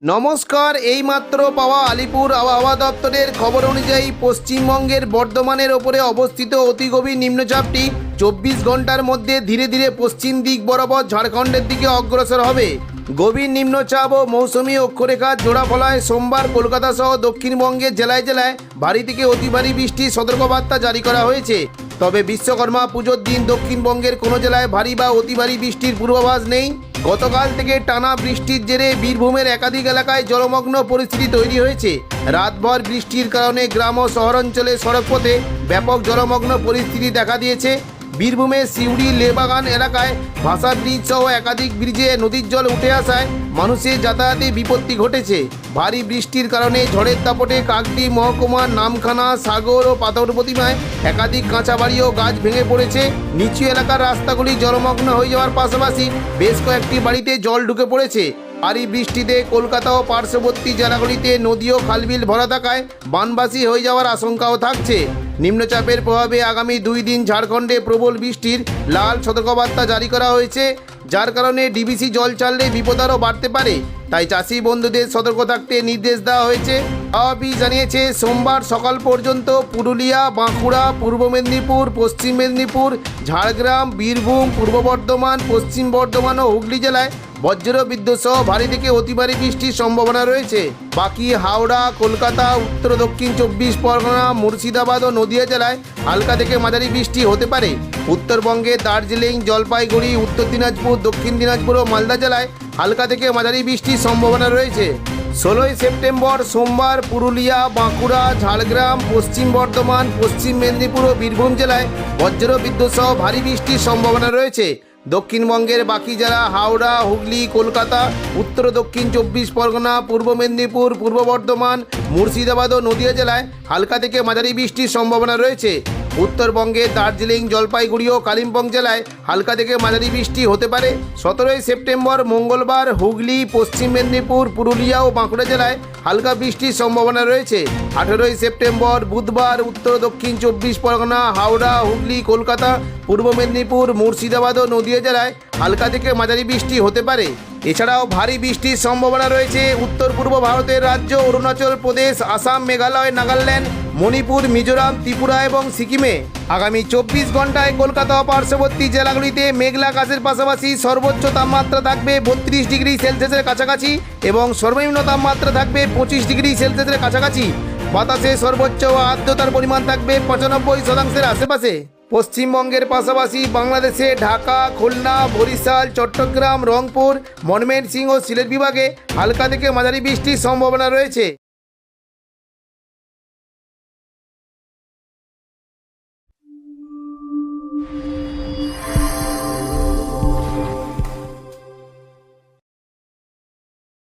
নমস্কার। এইমাত্র পাওয়া আলিপুর আবহাওয়া দপ্তরের খবর অনুযায়ী পশ্চিমবঙ্গের বর্ধমানের ওপরে অবস্থিত অতি গভীর নিম্নচাপটি 24 ঘন্টার মধ্যে ধীরে ধীরে পশ্চিম দিক বরাবর ঝাড়খণ্ডের দিকে অগ্রসর হবে। গভীর নিম্নচাপ ও মৌসুমী অক্ষরেখার জোড়া ফলায় সোমবার কলকাতা সহ দক্ষিণবঙ্গের জেলায় জেলায় ভারী থেকে অতি ভারী বৃষ্টির সতর্কবার্তা জারি করা হয়েছে। তবে বিশ্বকর্মা পুজোর দিন দক্ষিণবঙ্গের কোনো জেলায় ভারী বা অতি ভারী বৃষ্টির পূর্বাভাস নেই। গতকাল থেকে টানা বৃষ্টির জেরে বীরভূমের একাধিক এলাকায় জলমগ্ন পরিস্থিতি তৈরি হয়েছে। রাতভর বৃষ্টির কারণে গ্রাম ও শহরাঞ্চলে সড়কপথে ব্যাপক জলমগ্ন পরিস্থিতি দেখা দিয়েছে। বীরভূমের সিউড়ি লেবাগান এলাকায় ভাসা ব্রিজ সহ একাধিক ব্রিজে নদীর জল উঠে আসায় মানুষের যাতায়াতে বিপত্তি ঘটেছে। ভারী বৃষ্টির কারণে ঝড়ের দাপটে কাকদ্বীপ মহকুমার নামখানা, সাগর ও পাথর প্রতিমায় একাধিক কাঁচা বাড়ি ও গাছ ভেঙে পড়েছে। নিচু এলাকার রাস্তাগুলি জলমগ্ন হয়ে যাওয়ার পাশাপাশি বেশ কয়েকটি বাড়িতে জল ঢুকে পড়েছে। ভারী বৃষ্টিতে কলকাতা ও পার্শ্ববর্তী জেলাগুলিতে নদী ও খালবিল ভরা থাকায় বানবাসী হয়ে যাওয়ার আশঙ্কাও থাকছে। নিম্নচাপের প্রভাবে আগামী 2 দিন ঝাড়খণ্ডে প্রবল বৃষ্টির লাল সতর্কবার্তা জারি করা হয়েছে, যার কারণে ডিবিসি জল ছাড়লে বিপদ আরও বাড়তে পারে। তাই চাষি বন্ধুদের সতর্ক থাকতে নির্দেশ দেওয়া হয়েছে। আবহাওয়া জানিয়েছে সোমবার সকাল পর্যন্ত পুরুলিয়া, বাঁকুড়া, পূর্ব মেদিনীপুর, পশ্চিম মেদিনীপুর, ঝাড়গ্রাম, বীরভূম, পূর্ব বর্ধমান, পশ্চিম বর্ধমান ও হুগলি জেলায় বজ্র বিদ্যুৎ সহ ভারী থেকে অতি ভারী বৃষ্টির সম্ভাবনা রয়েছে। বাকি হাওড়া, কলকাতা, উত্তর দক্ষিণ 24 পরগনা, মুর্শিদাবাদ ও নদিয়া জেলায় হালকা থেকে মাঝারি বৃষ্টি হতে পারে। উত্তরবঙ্গে দার্জিলিং, জলপাইগুড়ি, উত্তর দিনাজপুর, দক্ষিণ দিনাজপুর ও মালদা জেলায় হালকা থেকে মাঝারি বৃষ্টির সম্ভাবনা রয়েছে। 16 সেপ্টেম্বর সোমবার পুরুলিয়া, বাঁকুড়া, ঝাড়গ্রাম, পশ্চিম বর্ধমান, পশ্চিম মেদিনীপুর ও বীরভূম জেলায় বজ্র বিদ্যুৎ সহ ভারী বৃষ্টির সম্ভাবনা রয়েছে। দক্ষিণবঙ্গের বাকি জেলা হাওড়া, হুগলি, কলকাতা, উত্তর দক্ষিণ 24 পরগনা, পূর্ব মেদিনীপুর, পূর্ব বর্ধমান, মুর্শিদাবাদ ও নদিয়া জেলায় হালকা থেকে মাঝারি বৃষ্টির সম্ভাবনা রয়েছে। উত্তরবঙ্গে দার্জিলিং, জলপাইগুড়ি ও কালিম্পং জেলায় হালকা থেকে মাঝারি বৃষ্টি হতে পারে। 17 সেপ্টেম্বর মঙ্গলবার হুগলি, পশ্চিম মেদিনীপুর, পুরুলিয়া ও বাঁকুড়া জেলায় হালকা বৃষ্টির সম্ভাবনা রয়েছে। 18 সেপ্টেম্বর বুধবার উত্তর দক্ষিণ 24 পরগনা, হাওড়া, হুগলি, কলকাতা, পূর্ব মেদিনীপুর, মুর্শিদাবাদ ও নদিয়া জেলায় হালকা থেকে মাঝারি বৃষ্টি হতে পারে। এছাড়াও ভারী বৃষ্টির সম্ভাবনা রয়েছে উত্তর পূর্ব ভারতের রাজ্য অরুণাচল প্রদেশ, আসাম, মেঘালয়, নাগাল্যান্ড, মণিপুর, মিজোরাম, ত্রিপুরা এবং সিকিমে। আগামী 24 ঘন্টায় কলকাতা ও পার্শ্ববর্তী জেলাগুলিতে মেঘলা আকাশের পাশাপাশি সর্বোচ্চ তাপমাত্রা থাকবে 32 ডিগ্রি সেলসিয়াসের কাছাকাছি এবং সর্বনিম্ন তাপমাত্রা থাকবে 25 ডিগ্রি সেলসিয়াসের কাছাকাছি। বাতাসে সর্বোচ্চ আর্দ্রতার পরিমাণ থাকবে 95% আশেপাশে। পশ্চিমবঙ্গের পাশাপাশি বাংলাদেশে ঢাকা, খুলনা, বরিশাল, চট্টগ্রাম, রংপুর, ময়মনসিংহ ও সিলেট বিভাগে হালকা থেকে মাঝারি বৃষ্টির সম্ভাবনা রয়েছে।